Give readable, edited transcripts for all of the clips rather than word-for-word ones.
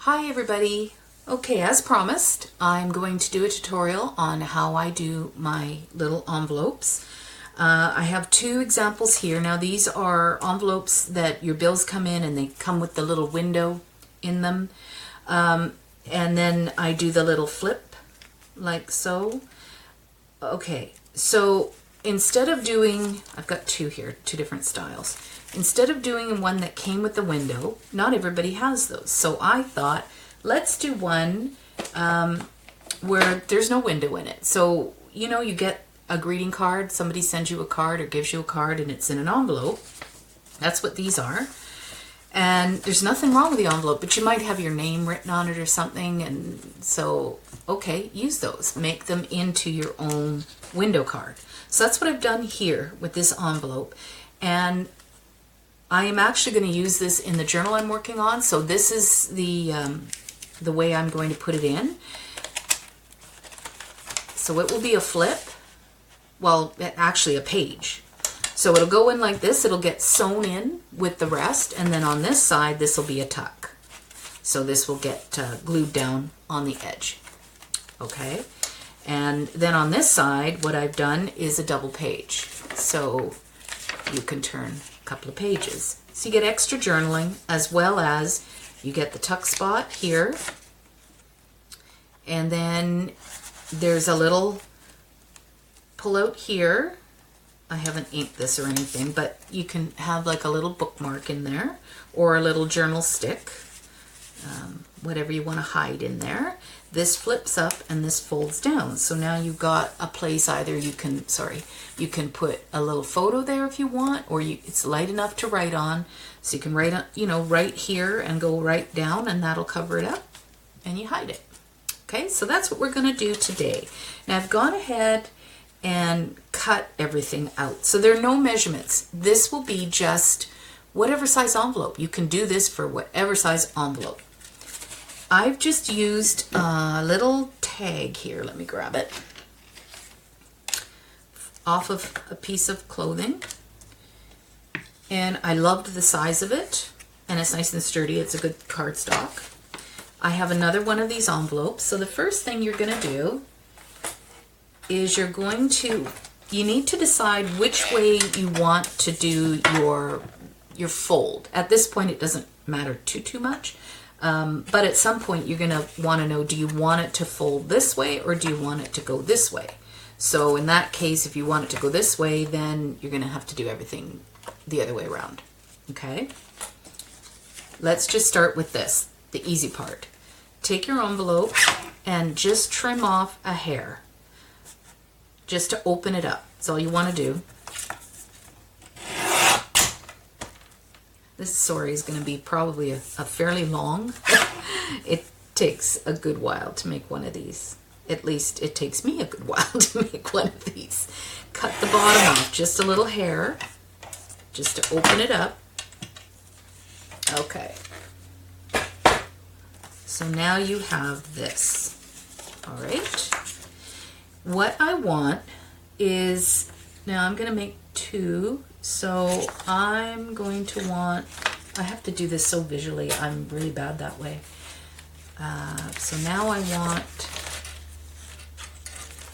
Hi everybody. Okay, as promised, I'm going to do a tutorial on how I do my little envelopes. I have two examples here. Now these are envelopes that your bills come in and they come with the little window in them. And then I do the little flip like so. Okay, so instead of doing, I've got two here, two different styles. Instead of doing one that came with the window, not everybody has those. So I thought, let's do one where there's no window in it. So, you know, you get a greeting card, somebody sends you a card or gives you a card and it's in an envelope. That's what these are. And there's nothing wrong with the envelope, but you might have your name written on it or something. And so, okay, use those. Make them into your own window card. So that's what I've done here with this envelope. And I am actually going to use this in the journal I'm working on. So this is the way I'm going to put it in. So it will be a flip. Well, actually a page. So it'll go in like this. It'll get sewn in with the rest. And then on this side, this will be a tuck. So this will get glued down on the edge. Okay. And then on this side, what I've done is a double page. So you can turn a couple of pages. So you get extra journaling, as well as you get the tuck spot here. And then there's a little pull out here. I haven't inked this or anything, but you can have like a little bookmark in there or a little journal stick, whatever you want to hide in there. This flips up and this folds down. So now you've got a place, either you can, you can put a little photo there if you want, or it's light enough to write on. So you can write, right here and go right down and that'll cover it up and you hide it. Okay, so that's what we're going to do today. Now I've gone ahead and cut everything out. So there are no measurements. This will be just whatever size envelope. You can do this for whatever size envelope. I've just used a little tag here. Let me grab it. Off of a piece of clothing. And I loved the size of it. And it's nice and sturdy. It's a good cardstock. I have another one of these envelopes. So the first thing you're going to do is you need to decide which way you want to do your fold. At this point, it doesn't matter too much. But at some point, you're going to want to know, do you want it to fold this way or do you want it to go this way? So in that case, if you want it to go this way, then you're going to have to do everything the other way around. Okay? Let's just start with this, the easy part. Take your envelope and just trim off a hair, just to open it up. That's all you want to do. This story is going to be probably a fairly long. It takes a good while to make one of these. At least it takes me a good while to make one of these. Cut the bottom off, just a little hair, just to open it up. Okay. So now you have this. All right. What I want is, now I'm going to make two. So I'm going to want, I have to do this so visually, I'm really bad that way. So now I want,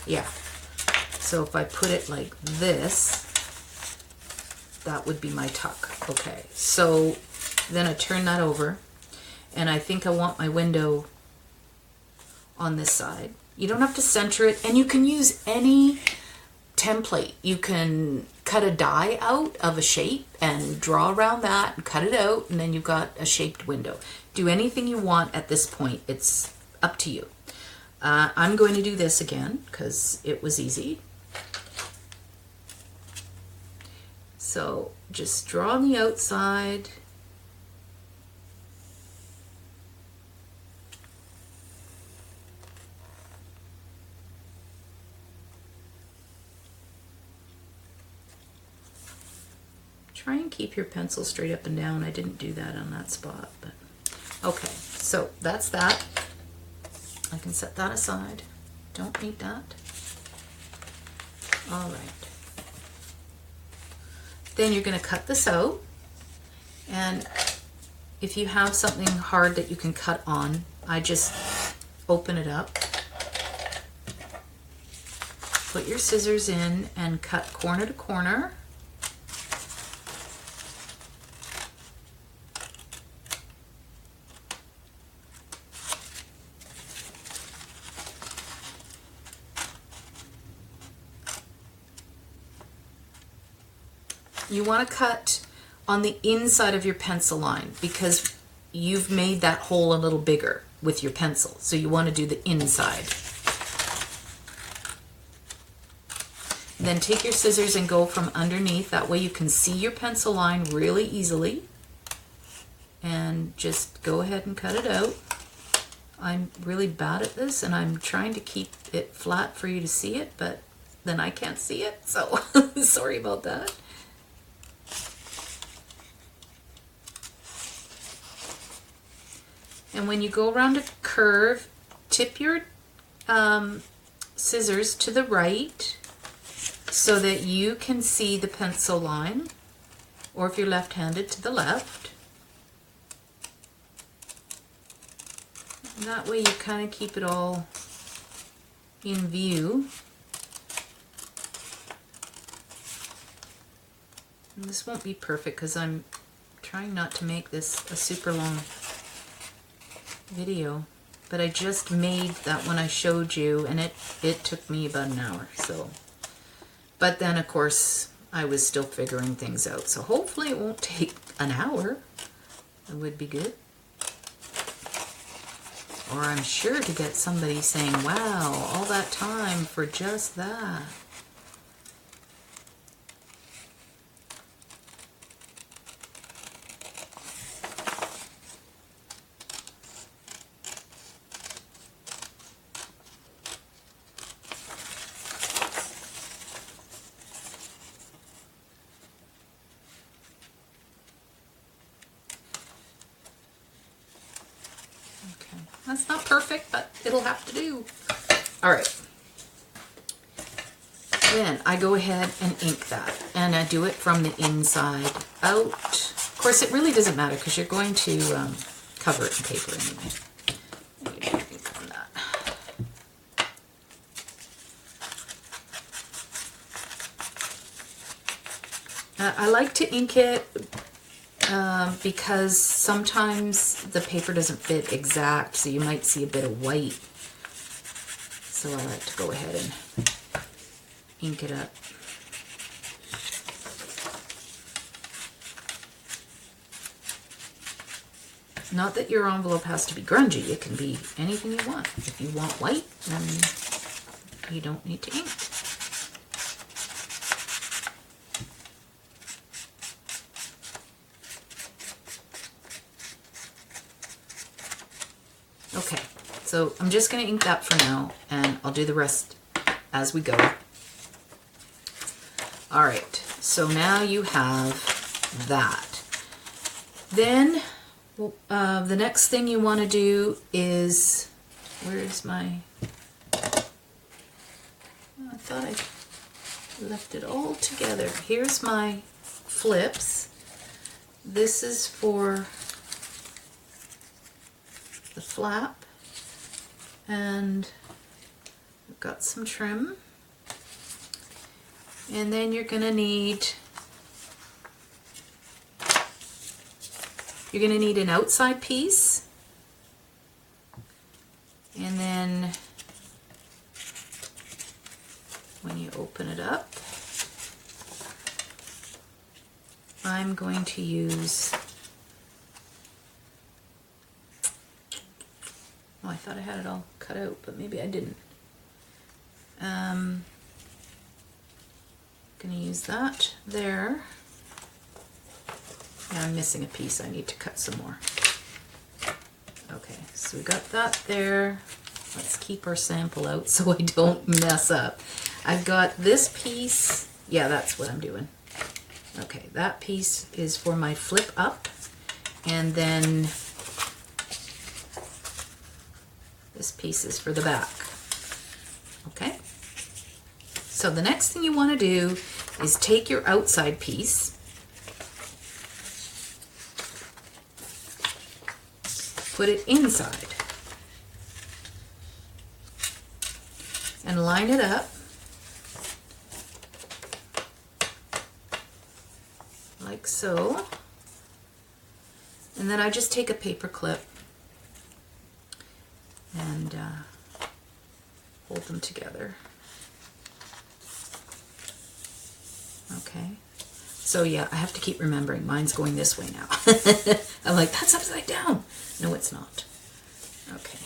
yeah. So if I put it like this, that would be my tuck. Okay, so then I turn that over, and I think I want my window on this side. You don't have to center it, and you can use any template. You can cut a die out of a shape and draw around that and cut it out, and then you've got a shaped window. Do anything you want at this point. It's up to you. I'm going to do this again because it was easy. So just draw on the outside. Try and keep your pencil straight up and down. I didn't do that on that spot, but okay. So that's that. I can set that aside. Don't need that. All right. Then you're going to cut this out, and if you have something hard that you can cut on, I just open it up, put your scissors in and cut corner to corner. You want to cut on the inside of your pencil line because you've made that hole a little bigger with your pencil. So you want to do the inside. Then take your scissors and go from underneath. That way you can see your pencil line really easily. And just go ahead and cut it out. I'm really bad at this and I'm trying to keep it flat for you to see it, but then I can't see it. So sorry about that. And when you go around a curve, tip your scissors to the right so that you can see the pencil line, or if you're left-handed, to the left. And that way you kind of keep it all in view. And this won't be perfect because I'm trying not to make this a super long video, but I just made that when I showed you, and it took me about an hour. So, but then of course I was still figuring things out, so hopefully it won't take an hour. It would be good. Or I'm sure to get somebody saying, wow, all that time for just that. That's not perfect, but it'll have to do. All right. Then I go ahead and ink that, and I do it from the inside out. Of course, it really doesn't matter because you're going to cover it in paper anyway. Ink on that. I like to ink it because sometimes the paper doesn't fit exact, so you might see a bit of white. So I like to go ahead and ink it up. Not that your envelope has to be grungy, it can be anything you want. If you want white, then you don't need to ink. Okay, so I'm just going to ink that for now, and I'll do the rest as we go. All right, so now you have that. Then the next thing you want to do is, where's my, I thought I left it all together. Here's my flips. This is for the flap, and I've got some trim, and then you're going to need an outside piece, and then when you open it up, I'm going to use, oh, I thought I had it all cut out, but maybe I didn't. Gonna use that there. Yeah, I'm missing a piece. I need to cut some more. Okay, so we got that there. Let's keep our sample out so I don't mess up. I've got this piece. Yeah, that's what I'm doing. Okay, that piece is for my flip up, and then this piece is for the back. Okay, so the next thing you want to do is take your outside piece put it inside. And line it up like so. And then I just take a paper clip and hold them together. Okay. So yeah, I have to keep remembering mine's going this way now. I'm like, that's upside down. No, it's not. Okay.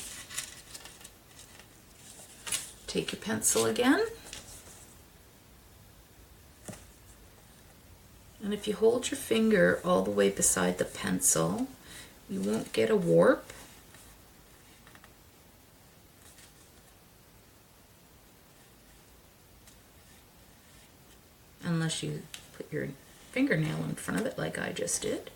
Take your pencil again. And if you hold your finger all the way beside the pencil, you won't get a warp. Unless you put your fingernail in front of it like I just did.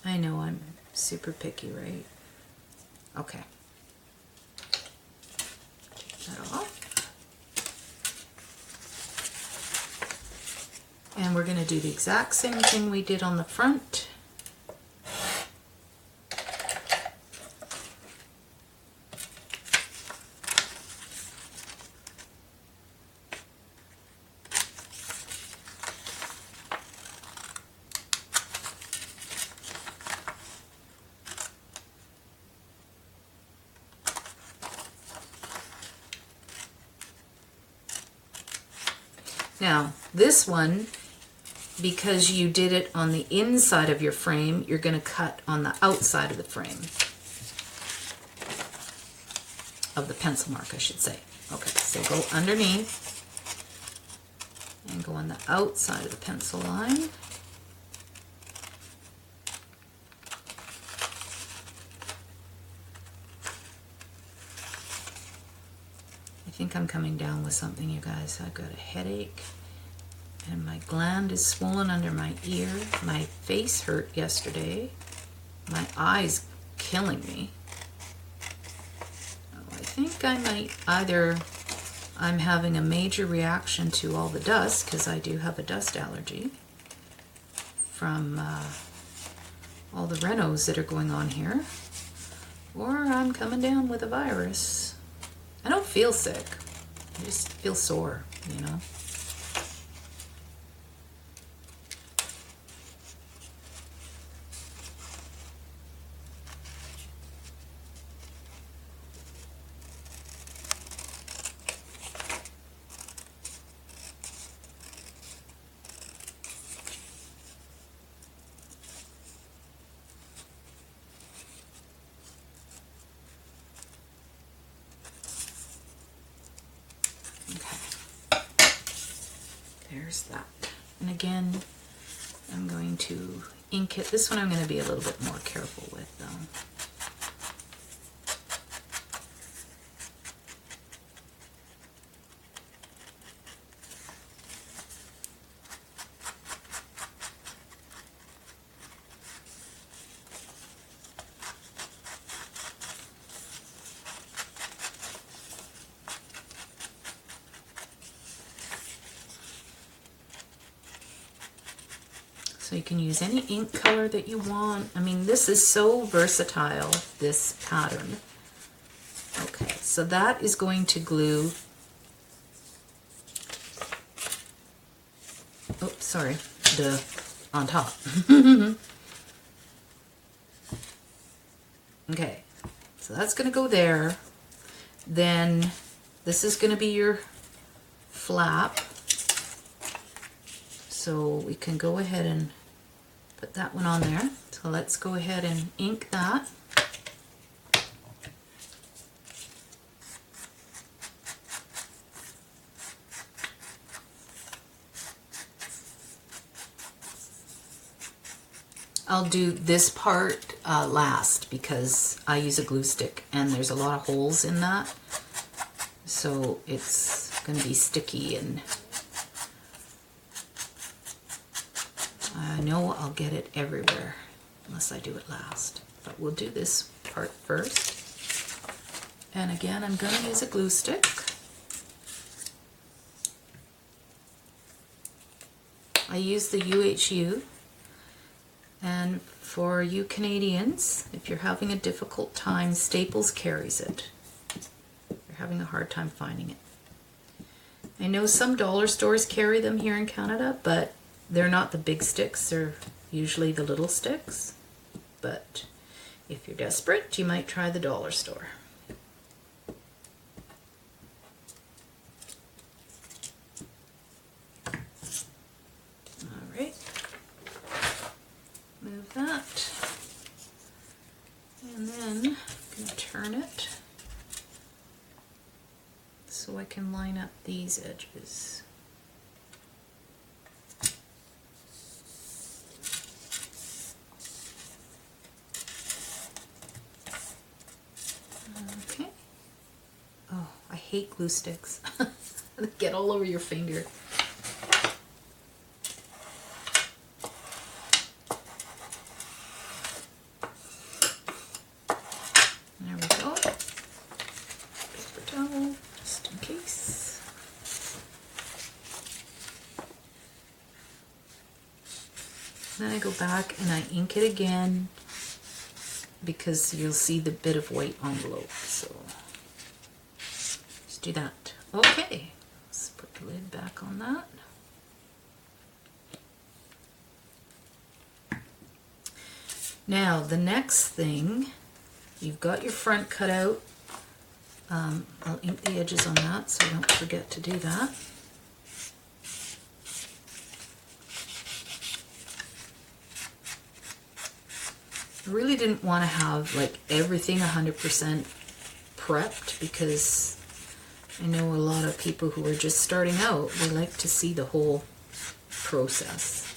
I know I'm super picky, right? Okay. Take that off. And we're going to do the exact same thing we did on the front. Now, this one, because you did it on the inside of your frame, you're going to cut on the outside of the frame. Of the pencil mark, I should say. Okay, so go underneath and go on the outside of the pencil line. I think I'm coming down with something, you guys. I've got a headache and my gland is swollen under my ear. My face hurt yesterday. My eye's killing me. Oh, I think I might either I'm having a major reaction to all the dust, because I do have a dust allergy from all the renos that are going on here, or I'm coming down with a virus. I don't feel sick. I just feel sore, you know. There's that. And again, I'm going to ink it. This one I'm going to be a little bit more careful with, though. So you can use any ink color that you want. I mean, this is so versatile, this pattern. Okay, so that is going to glue. Oh, sorry, on top. Okay, so that's going to go there. Then this is going to be your flap. So we can go ahead and put that one on there. So let's go ahead and ink that. I'll do this part last because I use a glue stick and there's a lot of holes in that. So it's going to be sticky, and I know I'll get it everywhere unless I do it last. But we'll do this part first. And again, I'm going to use a glue stick. I use the UHU, and for you Canadians, if you're having a difficult time, Staples carries it. You're having a hard time finding it. I know some dollar stores carry them here in Canada, but they're not the big sticks, they're usually the little sticks. But if you're desperate, you might try the dollar store. Alright, move that, and then I'm going to turn it so I can line up these edges. Okay. Oh, I hate glue sticks. They get all over your finger. There we go. Paper towel, just in case. Then I go back and I ink it again, because you'll see the bit of white envelope, so just do that. Okay, let's put the lid back on that. Now the next thing, you've got your front cut out. I'll ink the edges on that so I don't forget to do that. I really didn't want to have like everything 100% prepped, because I know a lot of people who are just starting out, they like to see the whole process.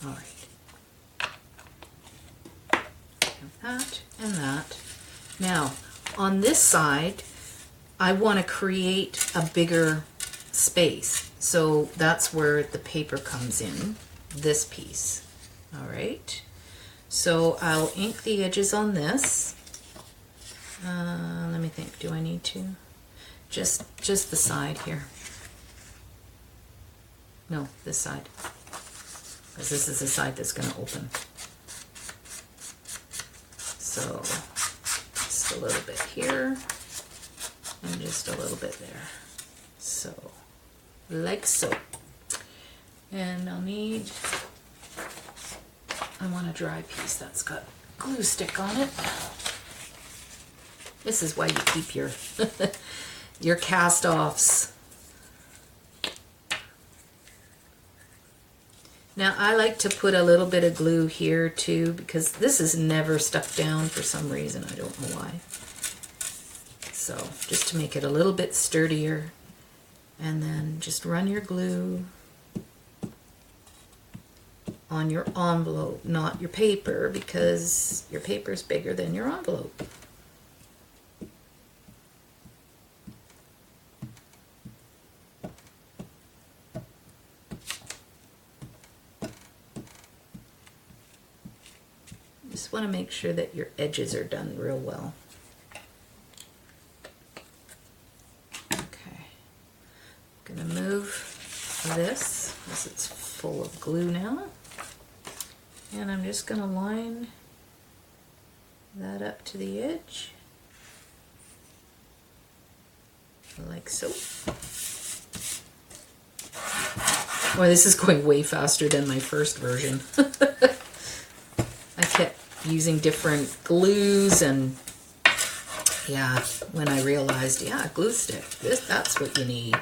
Alright. Have that and that. Now, on this side, I want to create a bigger space, so that's where the paper comes in, this piece. All right, so I'll ink the edges on this. Let me think, do I need to? Just the side here. No, this side, because this is the side that's going to open. So just a little bit here. And just a little bit there. So, like so. And I'll need, I want a dry piece that's got glue stick on it. This is why you keep your, your cast-offs. Now I like to put a little bit of glue here too, because this is never stuck down for some reason, I don't know why. So just to make it a little bit sturdier, and then just run your glue on your envelope, not your paper, because your paper is bigger than your envelope. Just want to make sure that your edges are done real well. I'm going to move this, because it's full of glue now, and I'm just going to line that up to the edge, like so. Boy, this is going way faster than my first version. I kept using different glues, and yeah, when I realized, yeah, glue stick, that's what you need.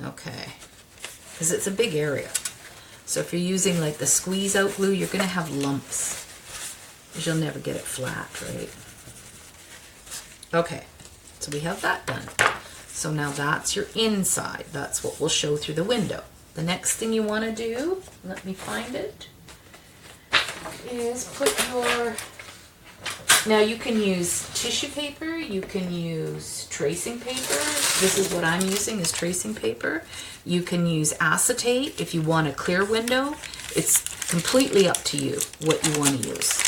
Okay, because it's a big area. So if you're using like the squeeze out glue, you're going to have lumps, because you'll never get it flat, right? Okay, so we have that done. So now that's your inside. That's what will show through the window. The next thing you want to do, let me find it, is put your Now you can use tissue paper, you can use tracing paper. This is what I'm using, is tracing paper. You can use acetate if you want a clear window. It's completely up to you what you want to use.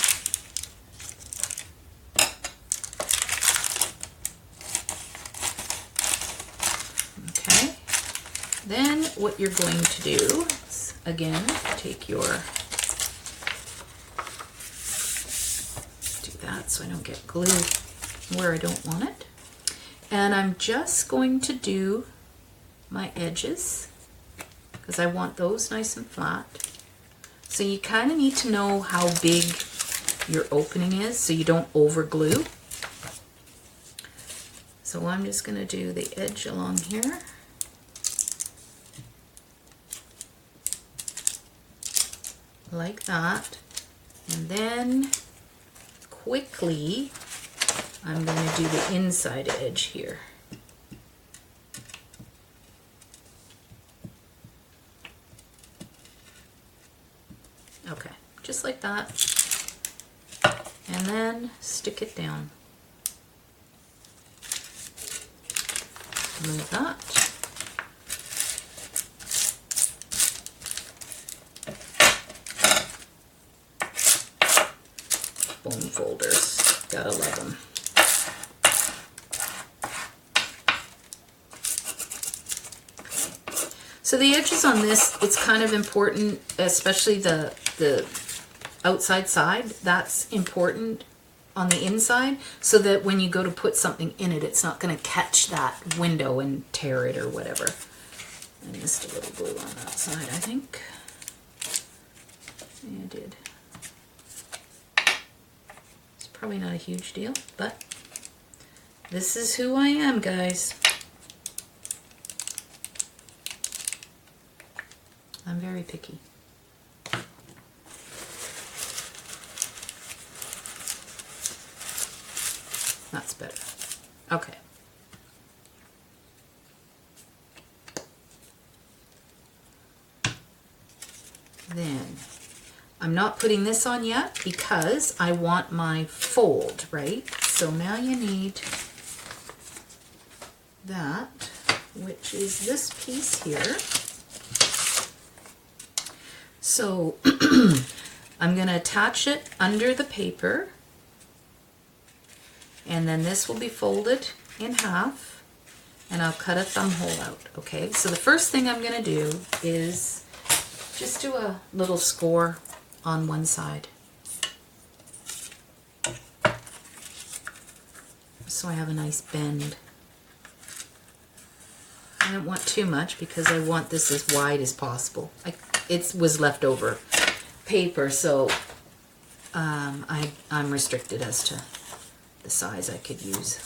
Okay, then what you're going to do is, again, take your, do that so I don't get glue where I don't want it. And I'm just going to do my edges because I want those nice and flat. So you kind of need to know how big your opening is so you don't over glue. So I'm just going to do the edge along here. Like that. And then quickly I'm going to do the inside edge here. Okay, just like that. And then stick it down. Like that. Bone folders, gotta love them. So the edges on this, it's kind of important, especially the outside side, that's important on the inside, so that when you go to put something in it, it's not going to catch that window and tear it or whatever. I missed a little glue on that side, I think. Yeah, I did. It's probably not a huge deal, but this is who I am, guys. I'm very picky. That's better. Okay. Then I'm not putting this on yet because I want my fold, right? So now you need that, which is this piece here. So I'm going to attach it under the paper, and then this will be folded in half, and I'll cut a thumb hole out. Okay, so the first thing I'm going to do is just do a little score on one side. So I have a nice bend. I don't want too much because I want this as wide as possible. It was leftover paper, so I'm restricted as to the size I could use.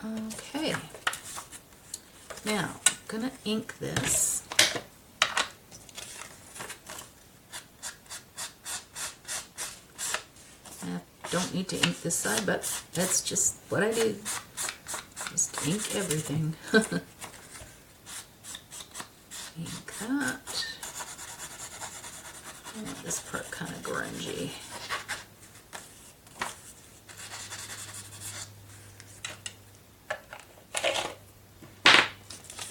Okay, now I'm gonna ink this. Don't need to ink this side, but that's just what I do. Just ink everything. Ink that. I want this part kind of grungy.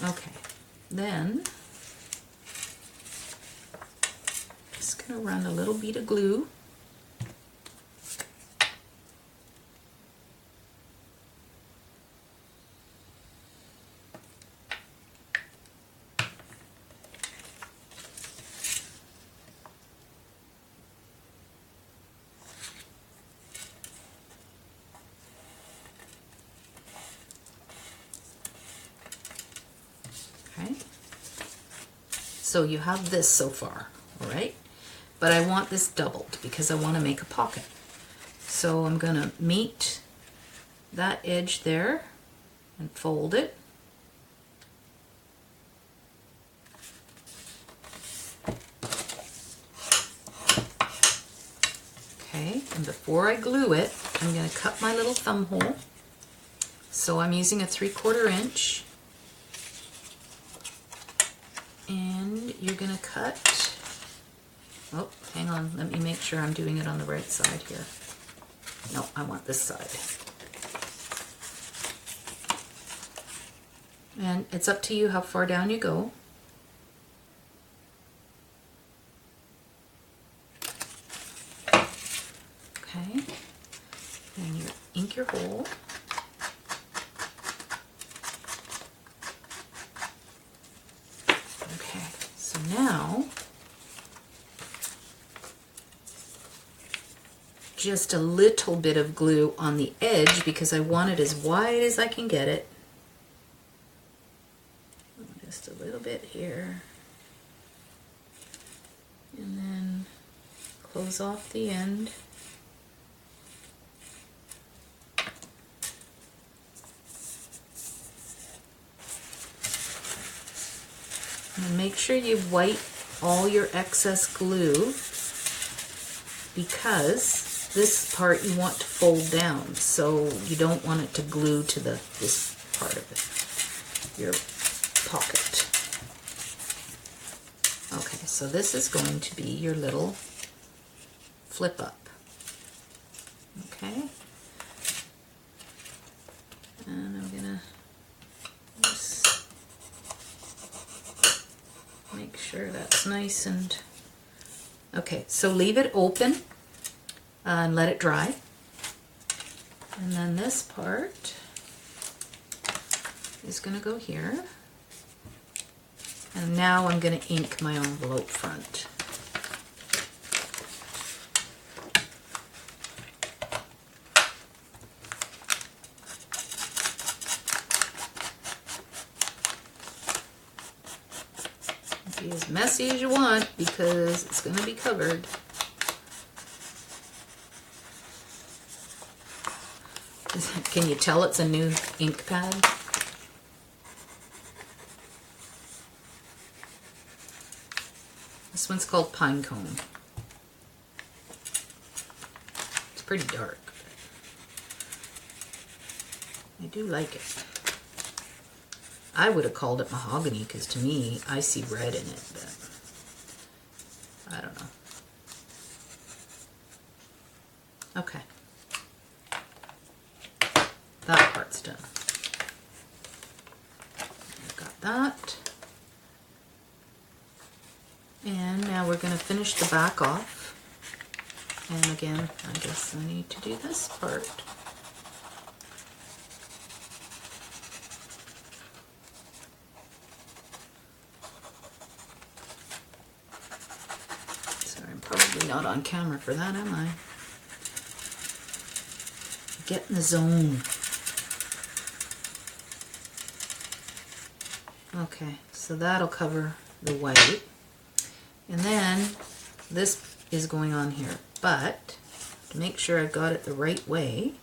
Okay, then just gonna run a little bead of glue. So you have this so far, all right? But I want this doubled because I want to make a pocket. So I'm going to meet that edge there and fold it. Okay, and before I glue it, I'm going to cut my little thumb hole. So I'm using a 3/4 inch. And you're going to cut, oh, hang on, let me make sure I'm doing it on the right side here. No, I want this side. And it's up to you how far down you go. Okay, and you ink your hole. Okay, so now just a little bit of glue on the edge because I want it as wide as I can get it. Just a little bit here. And then close off the end. And make sure you wipe all your excess glue because this part you want to fold down, so you don't want it to glue to this part of it, your pocket. Okay, so this is going to be your little flip up. Okay, and I'm gonna just make sure that's nice and okay. So leave it open and let it dry. And then this part is going to go here. And now I'm going to ink my envelope front. Be as messy as you want because it's going to be covered. Can you tell it's a new ink pad? This one's called Pine Cone. It's pretty dark. I do like it. I would have called it mahogany because to me, I see red in it, but I don't know. Okay. That part's done. I've got that. And now we're going to finish the back off. And again, I guess I need to do this part. Sorry, I'm probably not on camera for that, am I? Get in the zone. Okay, so that'll cover the white. And then this is going on here, but to make sure I've got it the right way,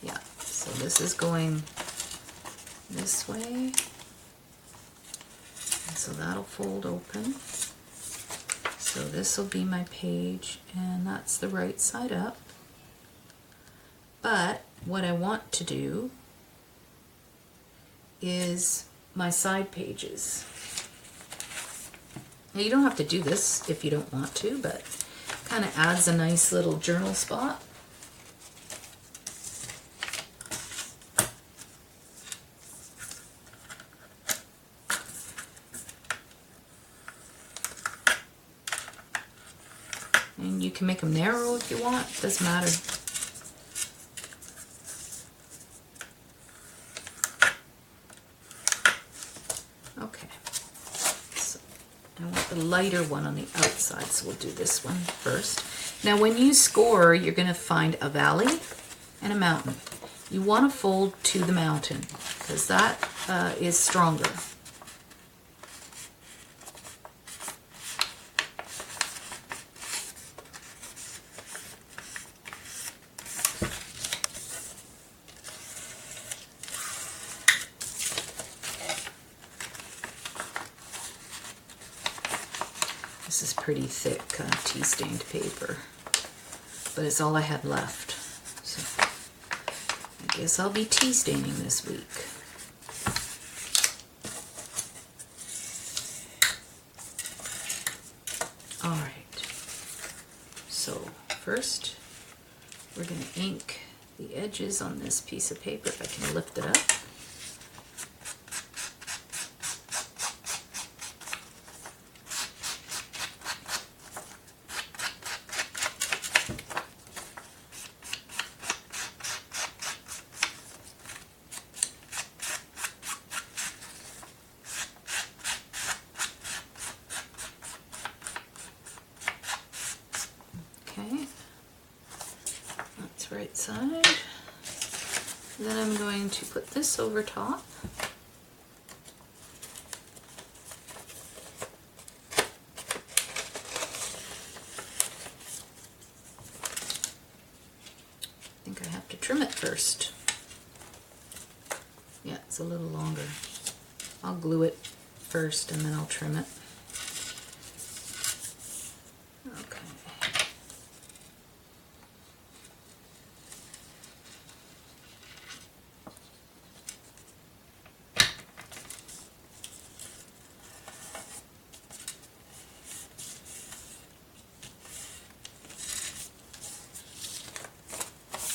yeah, so this is going this way, and so that'll fold open. So this will be my page, and that's the right side up. But what I want to do is my side pages. Now you don't have to do this if you don't want to, but kind of adds a nice little journal spot. And you can make them narrow if you want, doesn't matter. Okay, so I want the lighter one on the outside, so we'll do this one first. Now when you score, you're going to find a valley and a mountain. You want to fold to the mountain because that is stronger. This is pretty thick tea-stained paper, but it's all I had left. So I guess I'll be tea staining this week. All right, so first we're going to ink the edges on this piece of paper, if I can lift it up. Okay, that's right side. Then I'm going to put this over top. I think I have to trim it first. Yeah, it's a little longer. I'll glue it first and then I'll trim it.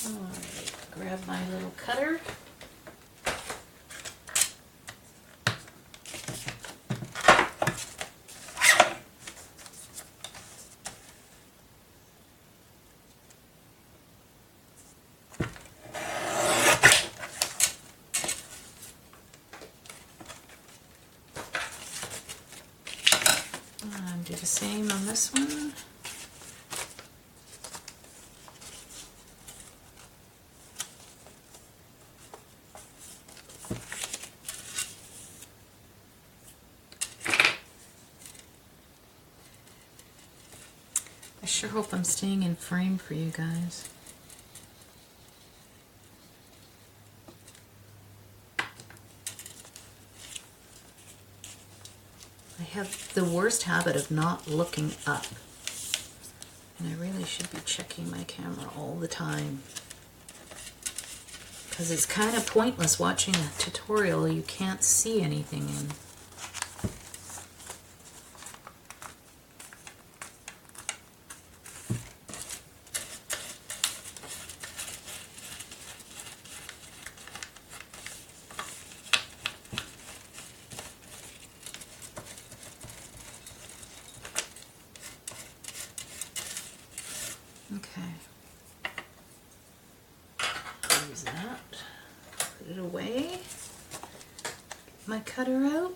Alright, grab my little cutter. And do the same on this one. I sure hope I'm staying in frame for you guys. I have the worst habit of not looking up, and I really should be checking my camera all the time, because it's kind of pointless watching a tutorial you can't see anything in. Okay, use that, put it away, get my cutter out.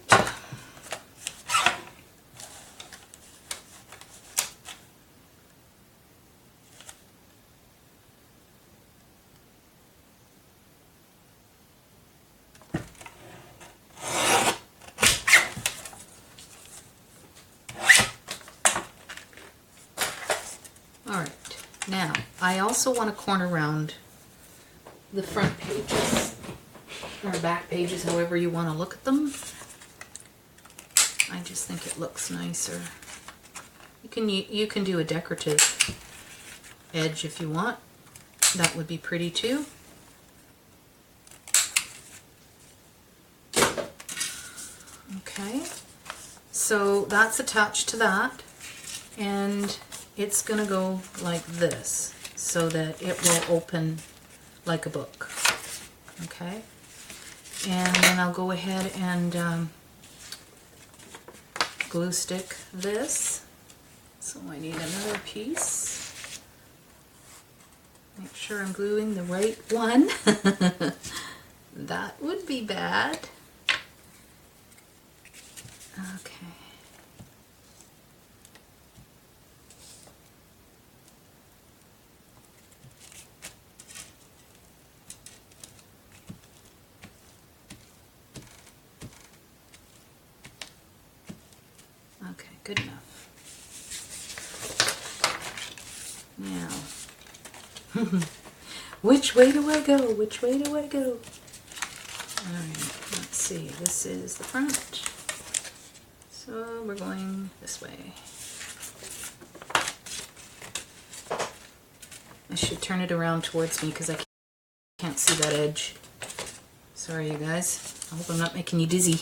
Alright, now I also want to corner round the front pages, or back pages, however you want to look at them. I just think it looks nicer. You can do a decorative edge if you want. That would be pretty too. Okay, so that's attached to that, and it's going to go like this so that it will open like a book. Okay, and then I'll go ahead and glue stick this. So I need another piece. Make sure I'm gluing the right one. That would be bad. Okay. Okay, good enough. Now, which way do I go? Which way do I go? Alright, let's see. This is the front. So we're going this way. I should turn it around towards me because I can't see that edge. Sorry, you guys. I hope I'm not making you dizzy.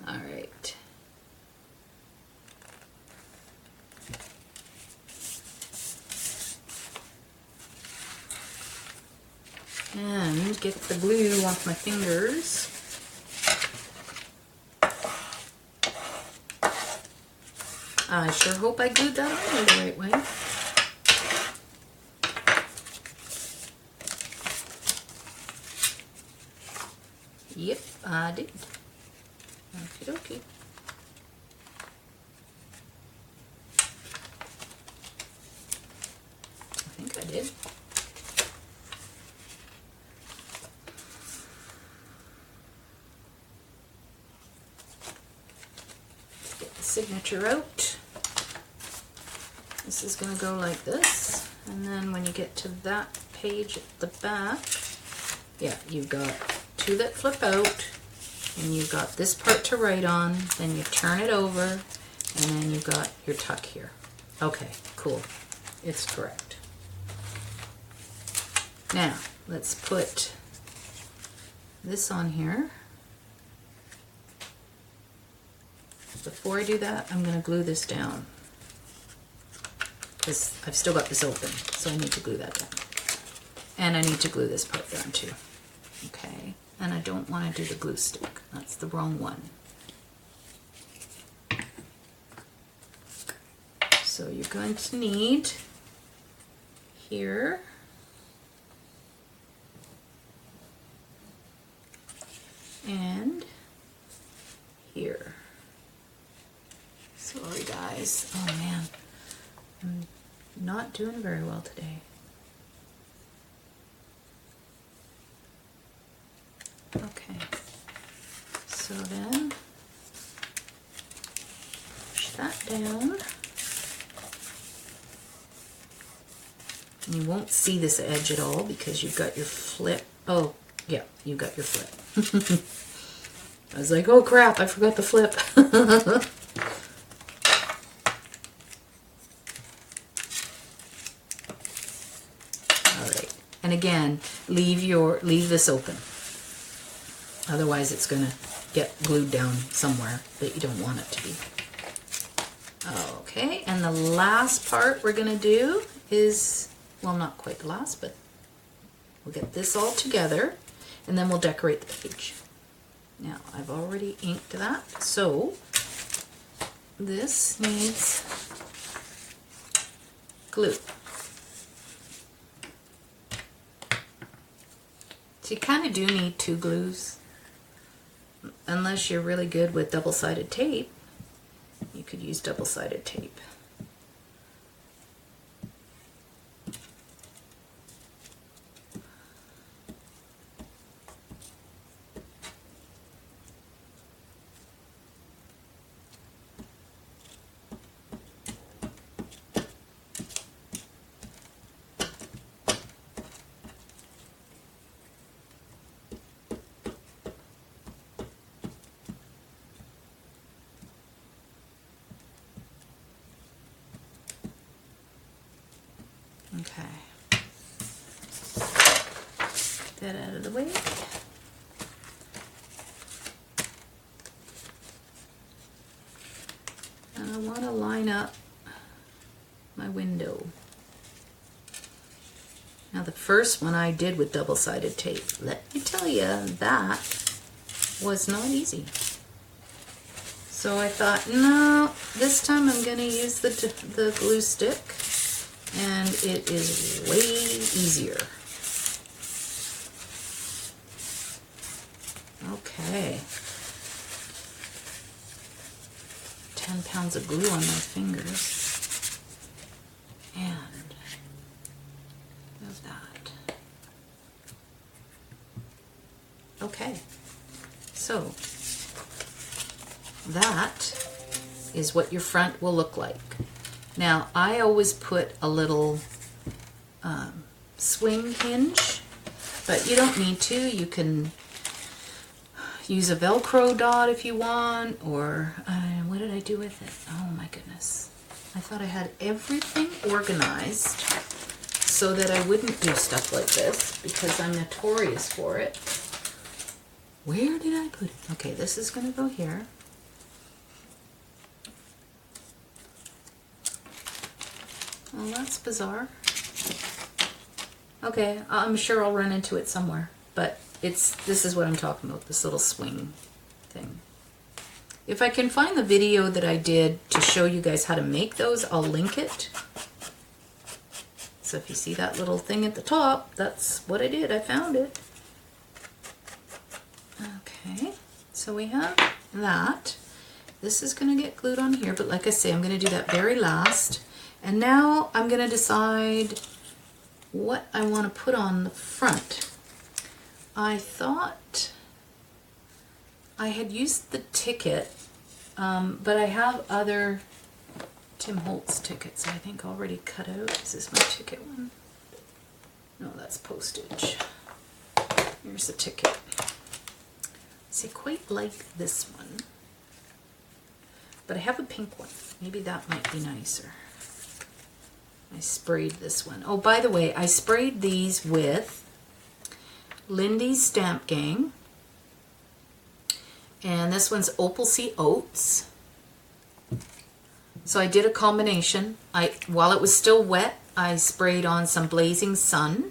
Alright. and get the glue off my fingers. I sure hope I glued that on the right way. Yep, I did. Okie dokie. I think I did. Get the signature out. This is going to go like this, and then when you get to that page at the back, yeah, you've got two that flip out, and you've got this part to write on, then you turn it over, and then you've got your tuck here. Okay, cool. It's correct. Now, let's put this on here. Before I do that, I'm going to glue this down, because I've still got this open, so I need to glue that down. And I need to glue this part down too. Okay, and I don't want to do the glue stick. That's the wrong one. So you're going to need here and here. Sorry guys. Oh man, I'm not doing very well today. Okay, so then push that down. And you won't see this edge at all because you've got your flip. Oh, yeah, you got your flip. I was like, oh crap, I forgot the flip. Alright, and again, leave this open. Otherwise it's going to get glued down somewhere that you don't want it to be. Okay, and the last part we're going to do is, well, not quite the last, but we'll get this all together and then we'll decorate the page. Now, I've already inked that, so this needs glue. So you kind of do need two glues. Unless you're really good with double-sided tape, you could use double-sided tape. Okay. Get that out of the way. And I want to line up my window. Now the first one I did with double-sided tape, let me tell you, that was not easy. So I thought, no, this time I'm going to use the glue stick, and it is way easier. Okay. 10 pounds of glue on my fingers. And there's that. Okay. So that is what your front will look like. Now, I always put a little swing hinge, but you don't need to. You can use a Velcro dot if you want, or what did I do with it? Oh my goodness. I thought I had everything organized so that I wouldn't do stuff like this, because I'm notorious for it. Where did I put it? Okay, this is going to go here. Well, that's bizarre. Okay, I'm sure I'll run into it somewhere, but this is what I'm talking about, this little swing thing. If I can find the video that I did to show you guys how to make those, I'll link it. So if you see that little thing at the top, that's what I did. I found it. Okay, so we have that. This is going to get glued on here, but like I say, I'm going to do that very last. And now I'm going to decide what I want to put on the front. I thought I had used the ticket, but I have other Tim Holtz tickets I think already cut out. Is this my ticket one? No, that's postage. Here's the ticket. See, quite like this one, but I have a pink one. Maybe that might be nicer. I sprayed this one. Oh, by the way, I sprayed these with Lindy's Stamp Gang. And this one's Opal Sea Oats. So I did a combination. While it was still wet, I sprayed on some Blazing Sun.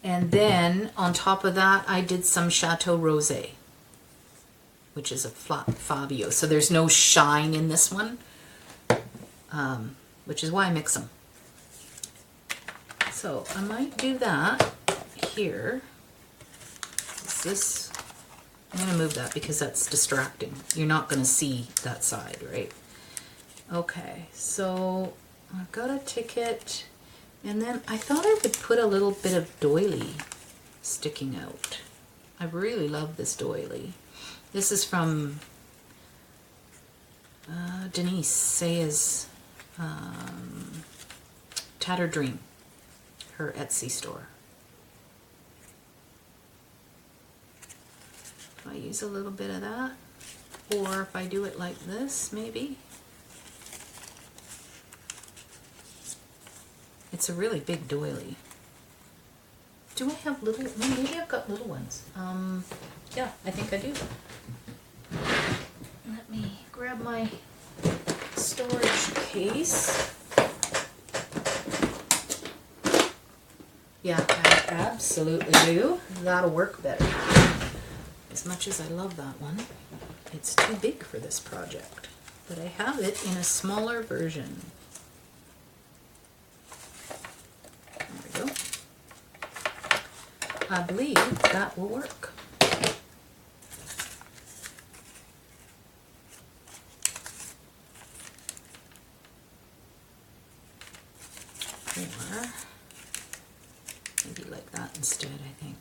And then on top of that, I did some Chateau Rosé, which is a flat Fabio. So there's no shine in this one. Which is why I mix them. So I might do that here. I'm going to move that because that's distracting. You're not going to see that side, right? Okay, so I've got a ticket, and then I thought I would put a little bit of doily sticking out. I really love this doily. This is from Denise Sayers. Tattered Dream, her Etsy store. If I use a little bit of that, or if I do it like this, maybe. It's a really big doily. Do I have little? Maybe I've got little ones. Yeah, I think I do. Let me grab my storage case. Yeah, I absolutely do. That'll work better. As much as I love that one, it's too big for this project. But I have it in a smaller version. There we go. I believe that will work. Or maybe like that instead, I think.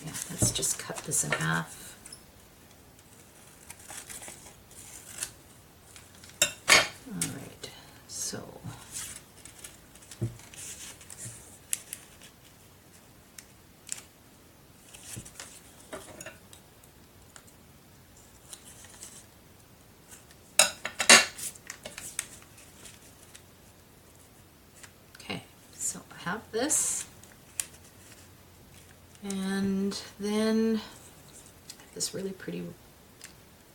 Yeah, let's just cut this in half. Alright, so have this, and then this really pretty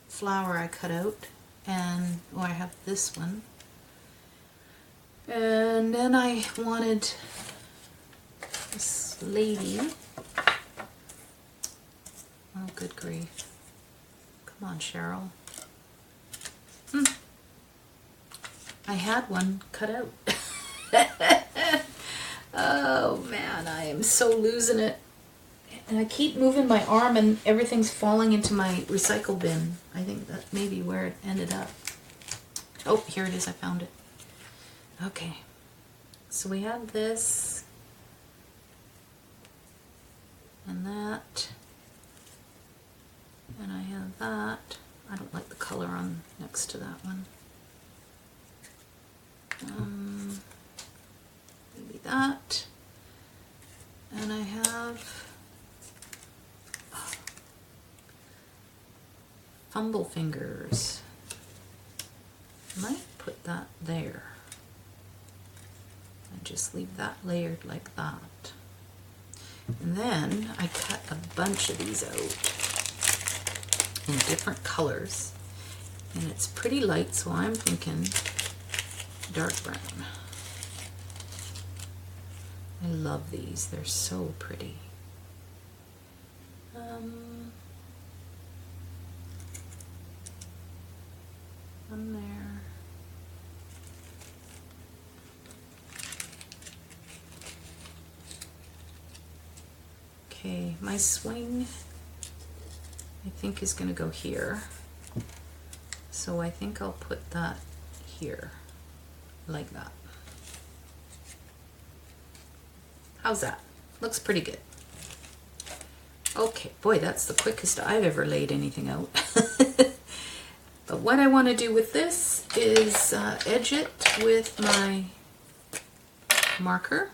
flower I cut out, and I have this one, and then I wanted this lady. Oh, good grief. Come on, Cheryl. I had one cut out. Oh man, I am so losing it. And I keep moving my arm and everything's falling into my recycle bin. I think that may be where it ended up. Oh, here it is, I found it. Okay, so we have this and that, and I have that. I don't like the color on next to that one. Maybe that, and I have Fumble Fingers. Might put that there and just leave that layered like that. And then I cut a bunch of these out in different colors, and it's pretty light, so I'm thinking dark brown. I love these. They're so pretty. One there. Okay, my swing I think is going to go here. So I think I'll put that here, like that. How's that? Looks pretty good. Okay, boy, that's the quickest I've ever laid anything out. But what I want to do with this is edge it with my marker,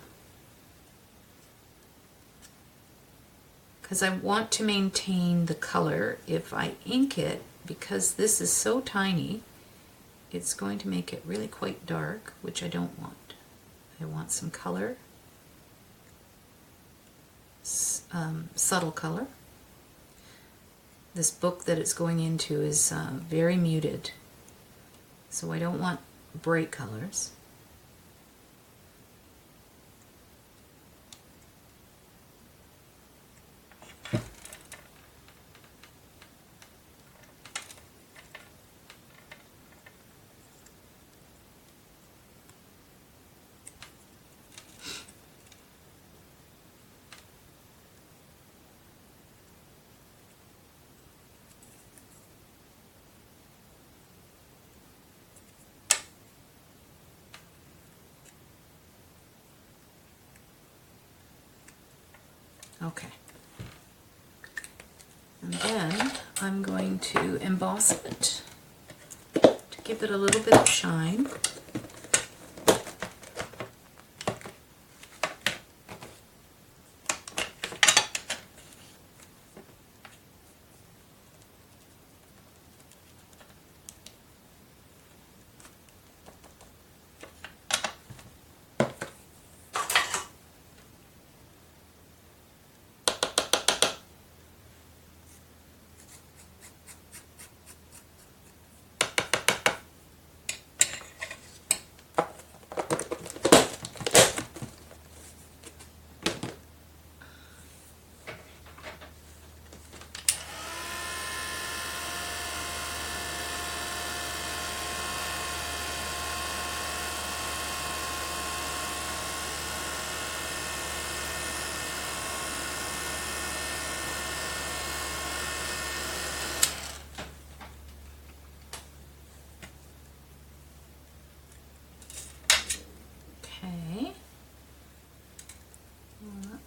because I want to maintain the color. If I ink it, because this is so tiny, it's going to make it really quite dark, which I don't want. I want some color, subtle color. This book that it's going into is very muted, so I don't want bright colors. Okay. And then I'm going to emboss it to give it a little bit of shine.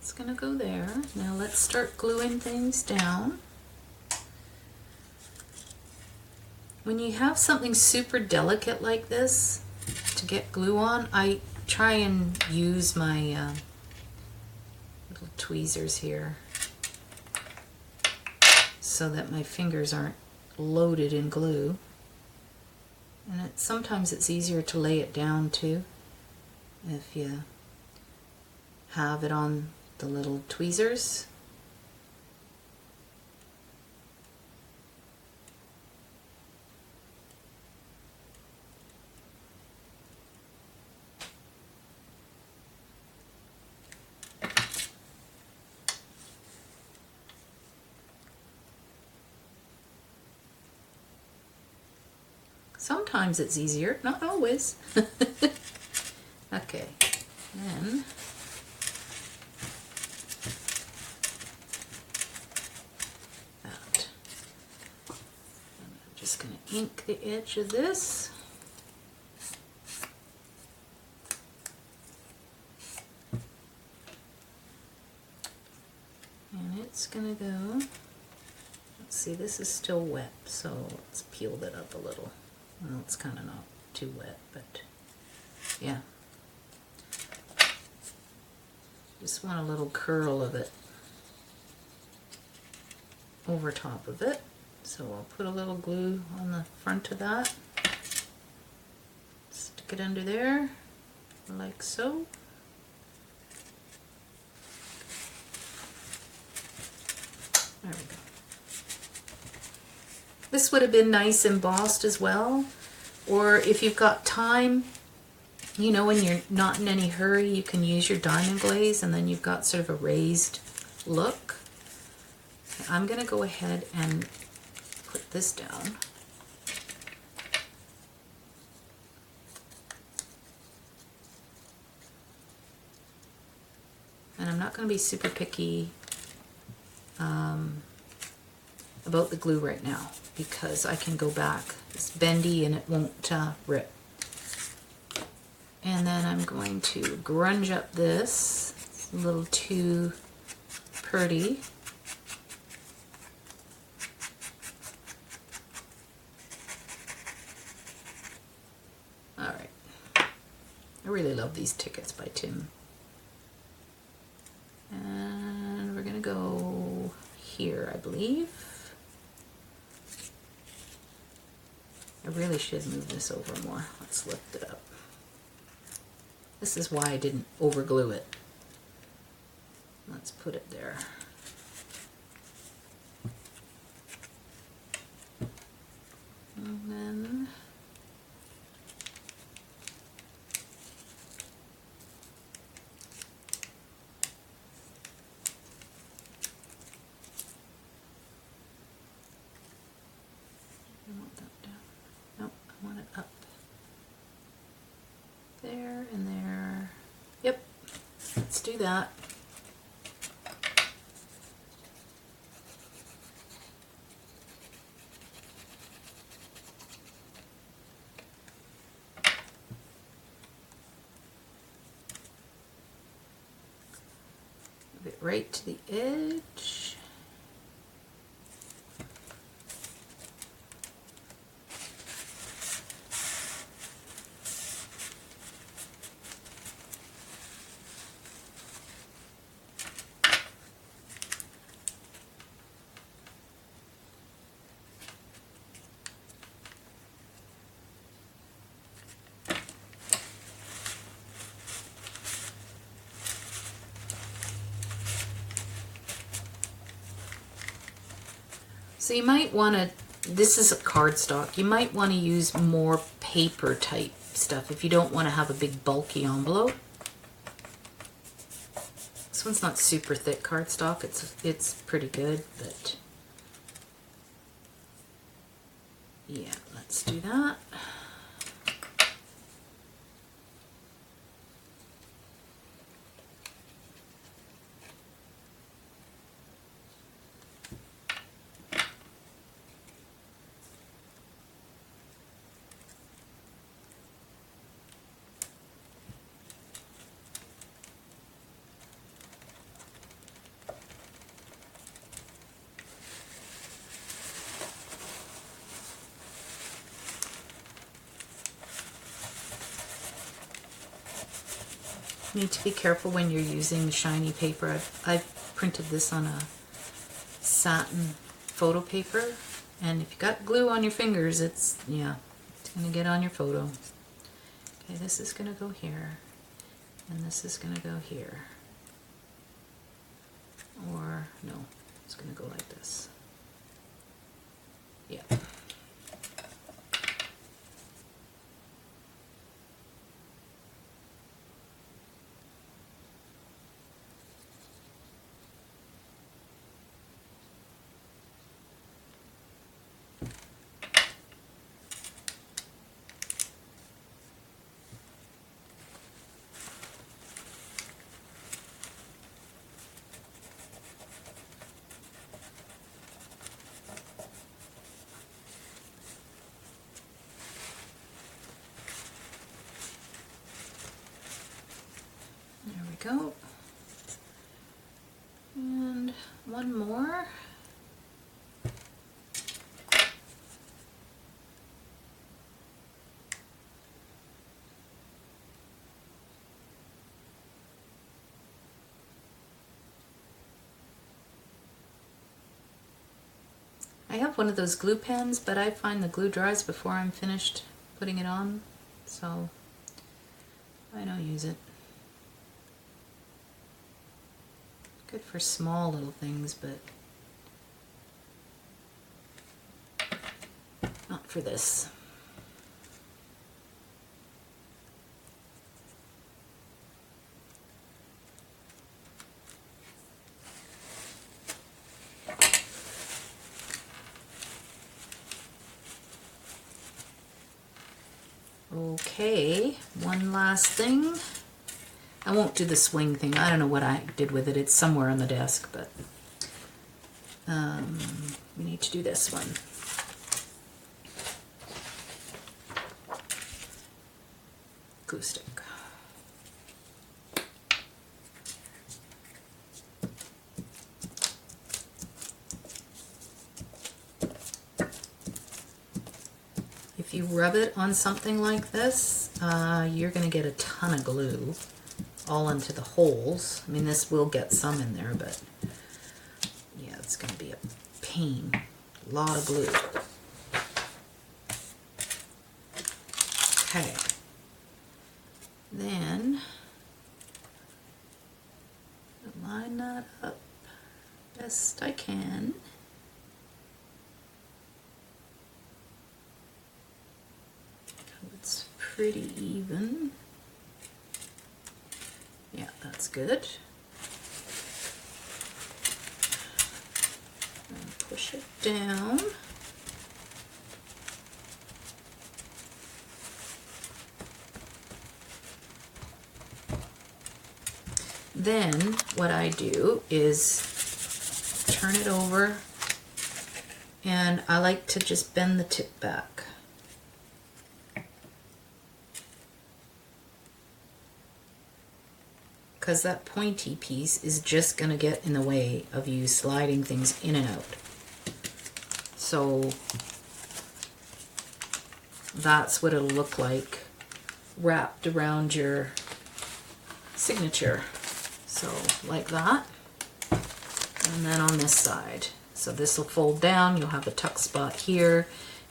It's going to go there. Now let's start gluing things down. When you have something super delicate like this to get glue on, I try and use my little tweezers here so that my fingers aren't loaded in glue. And sometimes it's easier to lay it down too if you have it on the little tweezers. Sometimes it's easier, not always. Okay, then that. I'm just going to ink the edge of this. And it's going to go, let's see, this is still wet, so let's peel that up a little. Well, it's kind of not too wet, but yeah. Just want a little curl of it over top of it. So I'll put a little glue on the front of that. Stick it under there, like so. There we go. This would have been nice embossed as well, or if you've got time, You know, when you're not in any hurry, you can use your diamond glaze and then you've got sort of a raised look. I'm going to go ahead and put this down. And I'm not going to be super picky about the glue right now because I can go back. It's bendy and it won't rip. And then I'm going to grunge up this. It's a little too pretty. Alright. I really love these tickets by Tim. And we're going to go here, I believe. I really should move this over more. Let's lift it up. This is why I didn't over glue it. Let's put it there. And then I want that down. Nope, I want it up. There and there. Yep, let's do that. Move it right to the edge. So you might want to, this is a cardstock, you might want to use more paper type stuff if you don't want to have a big bulky envelope. This one's not super thick cardstock, it's pretty good, but yeah, let's do that. You need to be careful when you're using shiny paper. I've printed this on a satin photo paper, and if you got glue on your fingers, it's gonna get on your photo. Okay, this is gonna go here, and this is gonna go here. Or no, it's gonna go like this. Yeah. There we go. And one more. I have one of those glue pens, but I find the glue dries before I'm finished putting it on, so I don't use it. Good for small little things, but not for this. Okay, one last thing. I won't do the swing thing. I don't know what I did with it. It's somewhere on the desk, but we need to do this one. Glue stick. If you rub it on something like this, you're going to get a ton of glue all into the holes. I mean, this will get some in there, but yeah, it's going to be a pain. A lot of glue. Okay. Then line that up best I can. It's pretty even. Yeah, that's good. And push it down. Then what I do is turn it over, and I like to just bend the tip back. Because that pointy piece is just going to get in the way of you sliding things in and out. So that's what it'll look like wrapped around your signature. So like that. And then on this side. So this will fold down. You'll have a tuck spot here.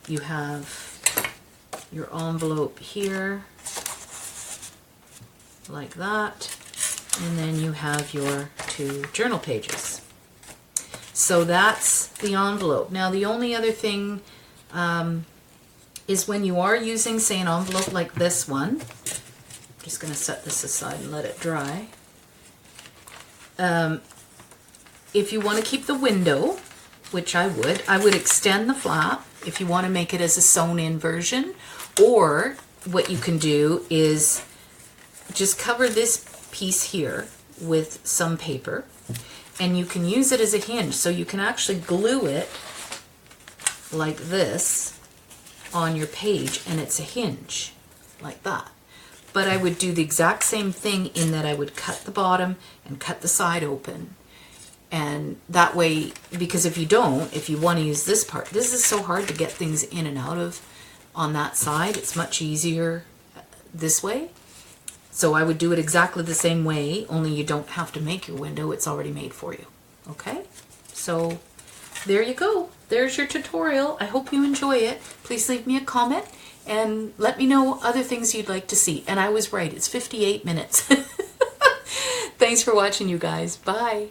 You have your envelope here. Like that. And then you have your 2 journal pages. So that's the envelope. Now the only other thing is when you are using, say, an envelope like this one, I'm just going to set this aside and let it dry. If you want to keep the window, which I would extend the flap if you want to make it as a sewn-in version, or what you can do is just cover this piece here with some paper, and you can use it as a hinge, so you can actually glue it like this on your page, and it's a hinge like that. But I would do the exact same thing in that I would cut the bottom and cut the side open, and that way, because if you don't, if you want to use this part, this is so hard to get things in and out of on that side. It's much easier this way. So I would do it exactly the same way, only you don't have to make your window. It's already made for you. Okay? So there you go. There's your tutorial. I hope you enjoy it. Please leave me a comment and let me know other things you'd like to see. And I was right. It's 58 minutes. Thanks for watching, you guys. Bye.